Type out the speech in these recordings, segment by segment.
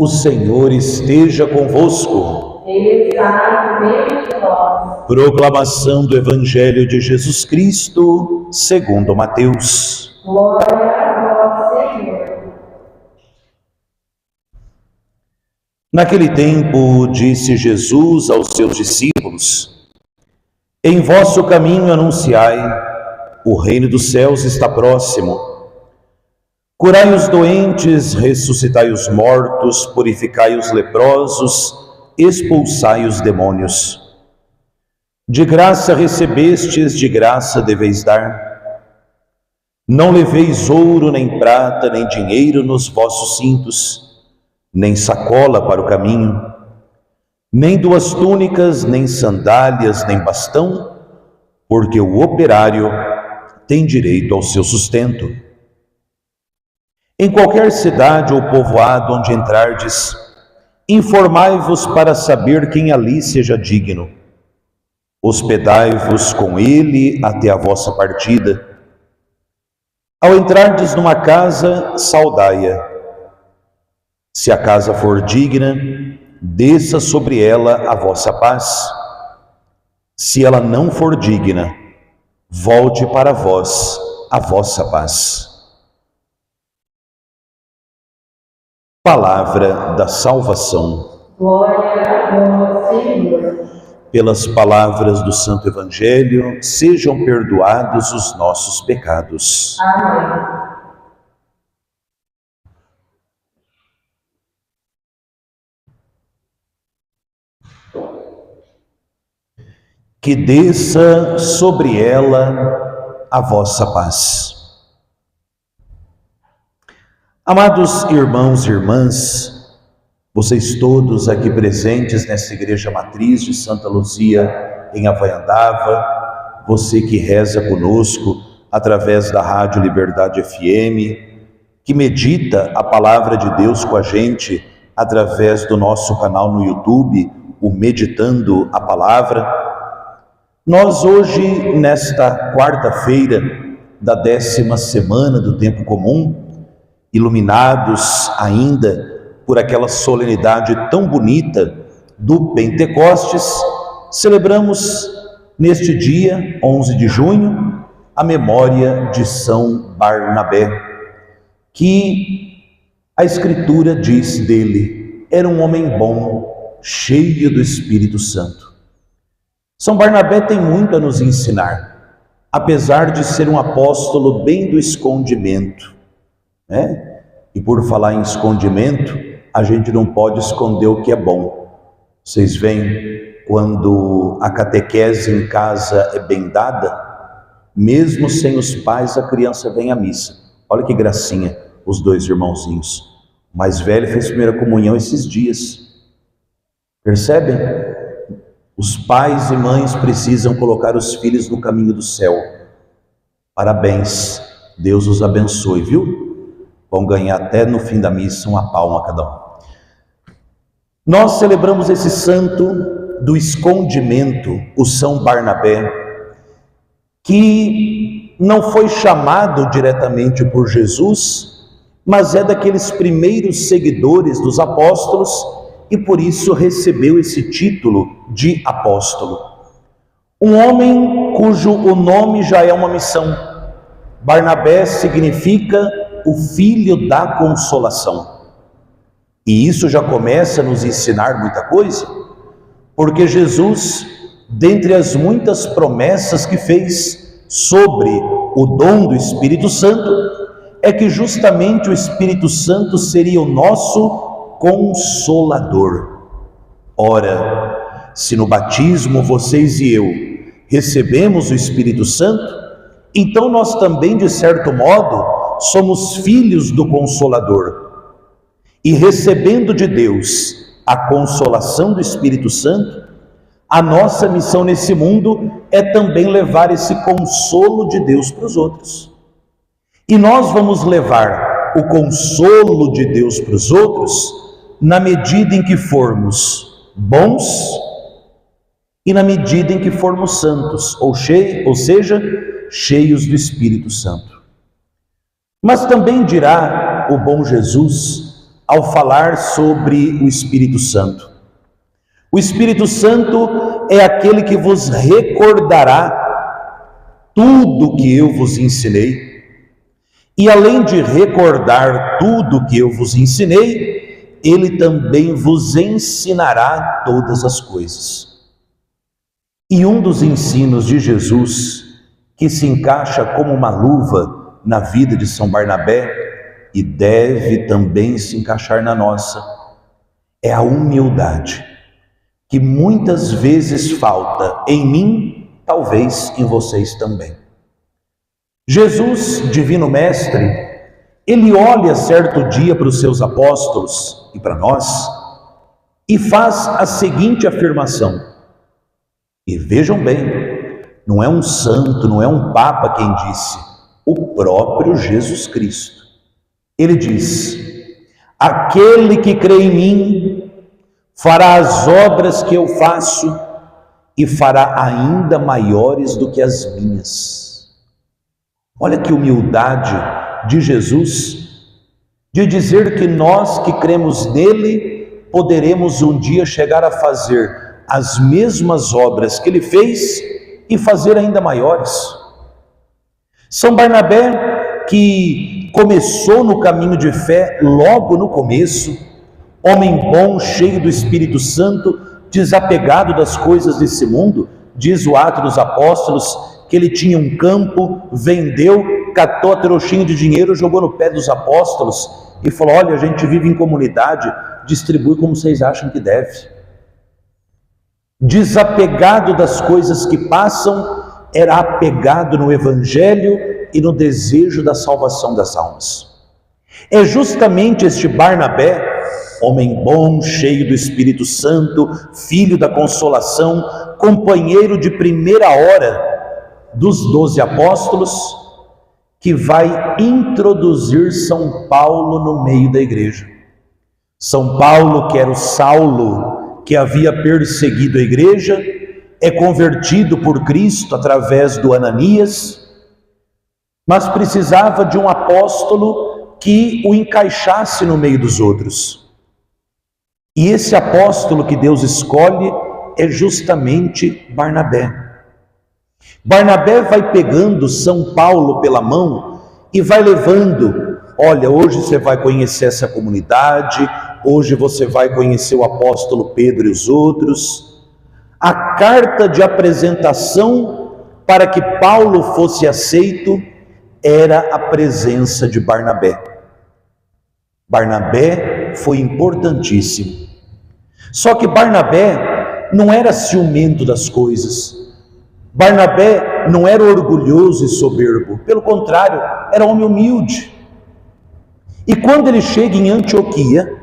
O Senhor esteja convosco. Ele está no meio de nós. Proclamação do Evangelho de Jesus Cristo, segundo Mateus. Glória a vós, Senhor. Naquele tempo, disse Jesus aos seus discípulos: Em vosso caminho anunciai, o reino dos céus está próximo. Curai os doentes, ressuscitai os mortos, purificai os leprosos, expulsai os demônios. De graça recebestes, de graça deveis dar. Não leveis ouro, nem prata, nem dinheiro nos vossos cintos, nem sacola para o caminho, nem duas túnicas, nem sandálias, nem bastão, porque o operário tem direito ao seu sustento. Em qualquer cidade ou povoado onde entrardes, informai-vos para saber quem ali seja digno. Hospedai-vos com ele até a vossa partida. Ao entrardes numa casa, saudai-a. Se a casa for digna, desça sobre ela a vossa paz. Se ela não for digna, volte para vós a vossa paz. Palavra da salvação. Glória a vós, Senhor. Pelas palavras do Santo Evangelho, sejam perdoados os nossos pecados. Amém. Que desça sobre ela a vossa paz. Amados irmãos e irmãs, vocês todos aqui presentes nessa igreja matriz de Santa Luzia, em Havaiandava, você que reza conosco através da Rádio Liberdade FM, que medita a palavra de Deus com a gente através do nosso canal no YouTube, o Meditando a Palavra. Nós hoje, nesta quarta-feira da 10ª semana do Tempo Comum, iluminados ainda por aquela solenidade tão bonita do Pentecostes, celebramos neste dia, 11 de junho, a memória de São Barnabé, que a Escritura diz dele, era um homem bom, cheio do Espírito Santo. São Barnabé tem muito a nos ensinar, apesar de ser um apóstolo bem do escondimento, né? E por falar em escondimento, a gente não pode esconder o que é bom. Vocês veem, quando a catequese em casa é bem dada, mesmo sem os pais, a criança vem à missa. Olha que gracinha, os dois irmãozinhos. O mais velho fez primeira comunhão esses dias. Percebem? Os pais e mães precisam colocar os filhos no caminho do céu. Parabéns, Deus os abençoe, viu? Vão ganhar até no fim da missa uma palma cada um. Nós celebramos esse santo do escondimento, o São Barnabé, que não foi chamado diretamente por Jesus, mas é daqueles primeiros seguidores dos apóstolos e por isso recebeu esse título de apóstolo. Um homem cujo o nome já é uma missão. Barnabé significa o filho da consolação. E isso já começa a nos ensinar muita coisa, porque Jesus, dentre as muitas promessas que fez sobre o dom do Espírito Santo, é que justamente o Espírito Santo seria o nosso Consolador. Ora, se no batismo vocês e eu recebemos o Espírito Santo, então nós também, de certo modo, somos filhos do Consolador. E recebendo de Deus a consolação do Espírito Santo, a nossa missão nesse mundo é também levar esse consolo de Deus para os outros. E nós vamos levar o consolo de Deus para os outros na medida em que formos bons e na medida em que formos santos, ou seja, cheios do Espírito Santo. Mas também dirá o bom Jesus, ao falar sobre o Espírito Santo. O Espírito Santo é aquele que vos recordará tudo que eu vos ensinei. E além de recordar tudo que eu vos ensinei, ele também vos ensinará todas as coisas. E um dos ensinos de Jesus, que se encaixa como uma luva na vida de São Barnabé, e deve também se encaixar na nossa, é a humildade, que muitas vezes falta em mim, talvez em vocês também. Jesus, Divino Mestre, ele olha certo dia para os seus apóstolos e para nós e faz a seguinte afirmação. E vejam bem, não é um santo, não é um papa quem disse, o próprio Jesus Cristo. Ele diz: aquele que crê em mim fará as obras que eu faço e fará ainda maiores do que as minhas. Olha que humildade de Jesus, de dizer que nós que cremos nele, poderemos um dia chegar a fazer as mesmas obras que ele fez e fazer ainda maiores. São Barnabé, que começou no caminho de fé logo no começo, homem bom, cheio do Espírito Santo, desapegado das coisas desse mundo, diz o Atos dos Apóstolos, que ele tinha um campo, vendeu, catou a trouxinha de dinheiro, jogou no pé dos apóstolos e falou: olha, a gente vive em comunidade, distribui como vocês acham que deve. Desapegado das coisas que passam, era apegado no Evangelho e no desejo da salvação das almas. É justamente este Barnabé, homem bom, cheio do Espírito Santo, filho da consolação, companheiro de primeira hora dos 12 apóstolos, que vai introduzir São Paulo no meio da igreja. São Paulo, que era o Saulo, que havia perseguido a igreja, é convertido por Cristo através do Ananias, mas precisava de um apóstolo que o encaixasse no meio dos outros. E esse apóstolo que Deus escolhe é justamente Barnabé. Barnabé vai pegando São Paulo pela mão e vai levando: olha, hoje você vai conhecer essa comunidade, hoje você vai conhecer o apóstolo Pedro e os outros. A carta de apresentação para que Paulo fosse aceito era a presença de Barnabé. Barnabé foi importantíssimo. Só que Barnabé não era ciumento das coisas. Barnabé não era orgulhoso e soberbo, pelo contrário, era homem humilde. E quando ele chega em Antioquia,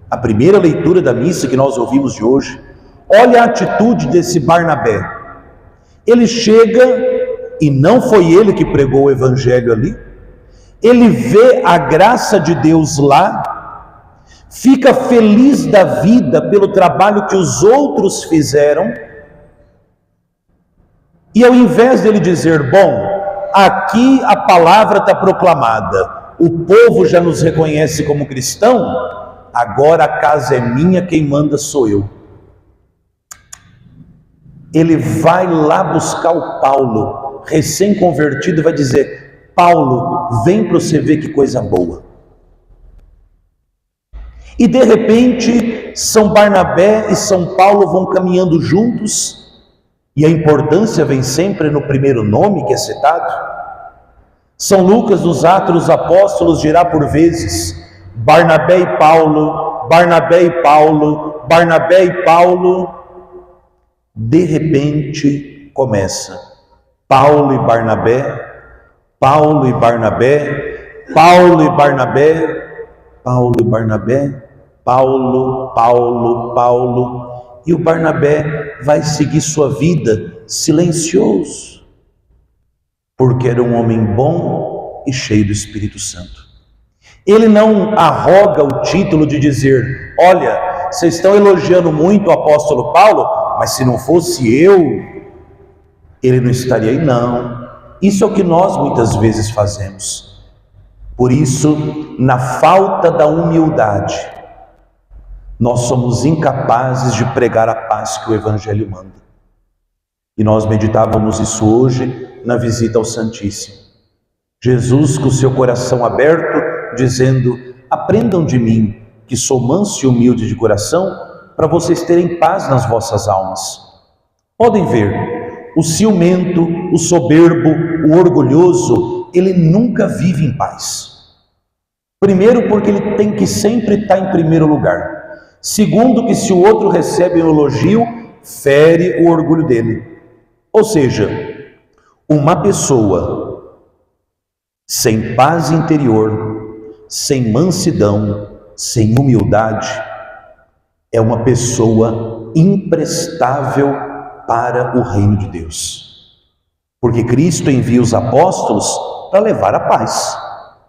a primeira leitura da missa que nós ouvimos de hoje, olha a atitude desse Barnabé. Ele chega, e não foi ele que pregou o evangelho ali, ele vê a graça de Deus lá, fica feliz da vida pelo trabalho que os outros fizeram, e ao invés dele dizer: bom, aqui a palavra está proclamada, o povo já nos reconhece como cristão, agora a casa é minha, quem manda sou eu. Ele vai lá buscar o Paulo, recém-convertido, e vai dizer: Paulo, vem para você ver que coisa boa. E de repente, São Barnabé e São Paulo vão caminhando juntos, e a importância vem sempre no primeiro nome que é citado. São Lucas, nos Atos dos Apóstolos, dirá por vezes: Barnabé e Paulo, Barnabé e Paulo, Barnabé e Paulo. De repente começa Paulo e Barnabé, Paulo e Barnabé, Paulo e Barnabé, Paulo e Barnabé, Paulo, Paulo, Paulo. E o Barnabé vai seguir sua vida silencioso, porque era um homem bom e cheio do Espírito Santo. Ele não arroga o título de dizer: olha, vocês estão elogiando muito o apóstolo Paulo, mas se não fosse eu, ele não estaria aí. Não. Isso é o que nós muitas vezes fazemos. Por isso, na falta da humildade, nós somos incapazes de pregar a paz que o Evangelho manda. E nós meditávamos isso hoje na visita ao Santíssimo. Jesus com o seu coração aberto, dizendo: aprendam de mim, que sou manso e humilde de coração, para vocês terem paz nas vossas almas. Podem ver, o ciumento, o soberbo, o orgulhoso, ele nunca vive em paz. Primeiro, porque ele tem que sempre estar em primeiro lugar. Segundo, que se o outro recebe um elogio, fere o orgulho dele. Ou seja, uma pessoa sem paz interior, sem mansidão, sem humildade, é uma pessoa imprestável para o reino de Deus. Porque Cristo envia os apóstolos para levar a paz.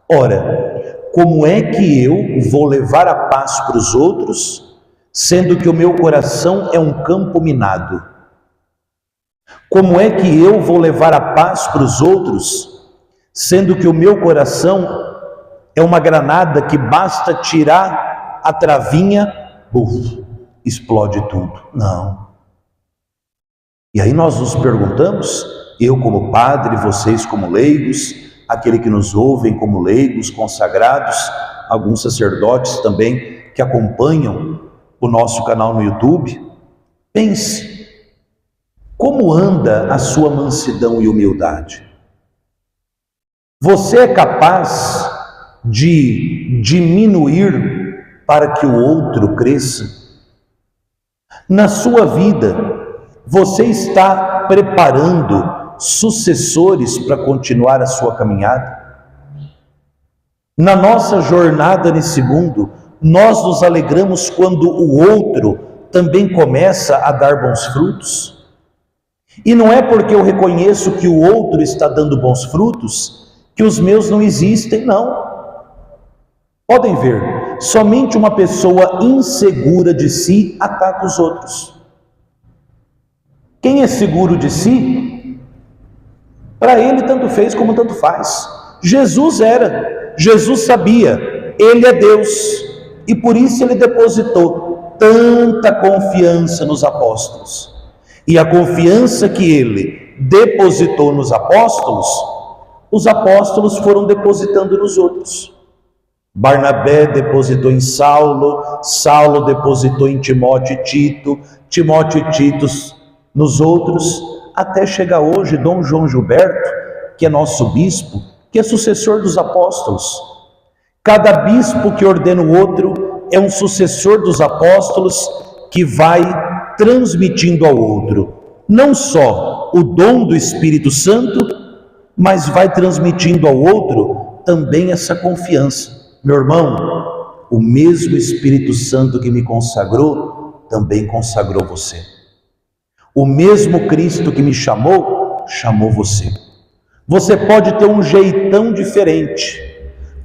Ora, como é que eu vou levar a paz para os outros, sendo que o meu coração é um campo minado? Como é que eu vou levar a paz para os outros, sendo que o meu coração é uma granada que basta tirar a travinha, explode tudo? Não. E aí nós nos perguntamos, eu como padre, vocês como leigos, aquele que nos ouvem como leigos, consagrados, alguns sacerdotes também que acompanham o nosso canal no YouTube, pense, como anda a sua mansidão e humildade? Você é capaz de diminuir para que o outro cresça? Na sua vida, você está preparando sucessores para continuar a sua caminhada? Na nossa jornada nesse mundo, nós nos alegramos quando o outro também começa a dar bons frutos? E não é porque eu reconheço que o outro está dando bons frutos que os meus não existem, não. Podem ver, somente uma pessoa insegura de si ataca os outros. Quem é seguro de si, para ele tanto fez como tanto faz. Jesus era, Jesus sabia, ele é Deus, e por isso ele depositou tanta confiança nos apóstolos. E a confiança que ele depositou nos apóstolos, os apóstolos foram depositando nos outros. Barnabé depositou em Saulo, Saulo depositou em Timóteo e Tito, Timóteo e Tito nos outros, até chegar hoje Dom João Gilberto, que é nosso bispo, que é sucessor dos apóstolos. Cada bispo que ordena o outro é um sucessor dos apóstolos que vai transmitindo ao outro, não só o dom do Espírito Santo, mas vai transmitindo ao outro também essa confiança. Meu irmão, o mesmo Espírito Santo que me consagrou, também consagrou você. O mesmo Cristo que me chamou, chamou você. Você pode ter um jeitão diferente,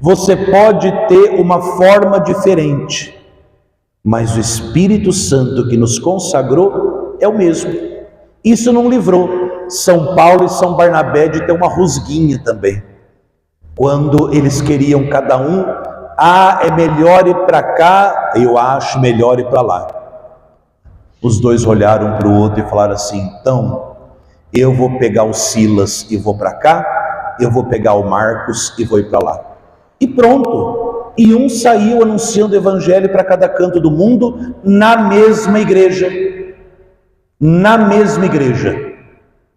você pode ter uma forma diferente, mas o Espírito Santo que nos consagrou é o mesmo. Isso não livrou São Paulo e São Barnabé de ter uma rusguinha também. Quando eles queriam cada um, é melhor ir para cá, eu acho melhor ir para lá. Os dois olharam para o outro e falaram assim: então, eu vou pegar o Silas e vou para cá, eu vou pegar o Marcos e vou ir para lá. E pronto. E um saiu anunciando o evangelho para cada canto do mundo, na mesma igreja. Na mesma igreja.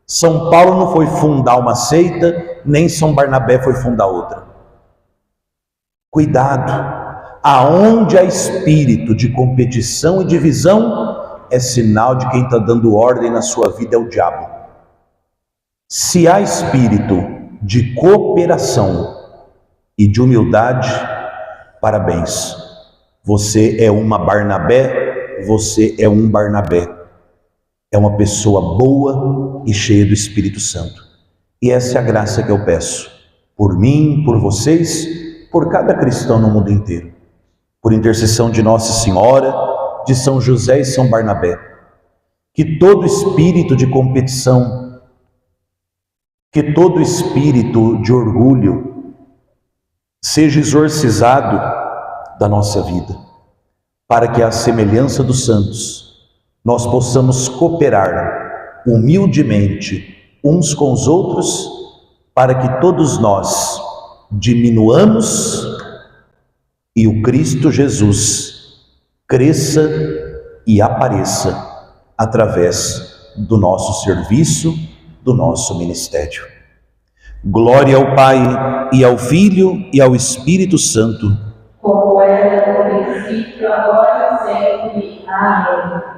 São Paulo não foi fundar uma seita, nem São Barnabé foi fundar outra. Cuidado, aonde há espírito de competição e divisão, é sinal de quem está dando ordem na sua vida é o diabo. Se há espírito de cooperação e de humildade, parabéns, você é uma Barnabé, você é um Barnabé, é uma pessoa boa e cheia do Espírito Santo. E essa é a graça que eu peço, por mim, por vocês, por cada cristão no mundo inteiro, por intercessão de Nossa Senhora, de São José e São Barnabé, que todo espírito de competição, que todo espírito de orgulho, seja exorcizado da nossa vida, para que, à semelhança dos santos, nós possamos cooperar humildemente uns com os outros, para que todos nós diminuamos e o Cristo Jesus cresça e apareça através do nosso serviço, do nosso ministério. Glória ao Pai, e ao Filho, e ao Espírito Santo, como era no princípio, agora e sempre. Amém.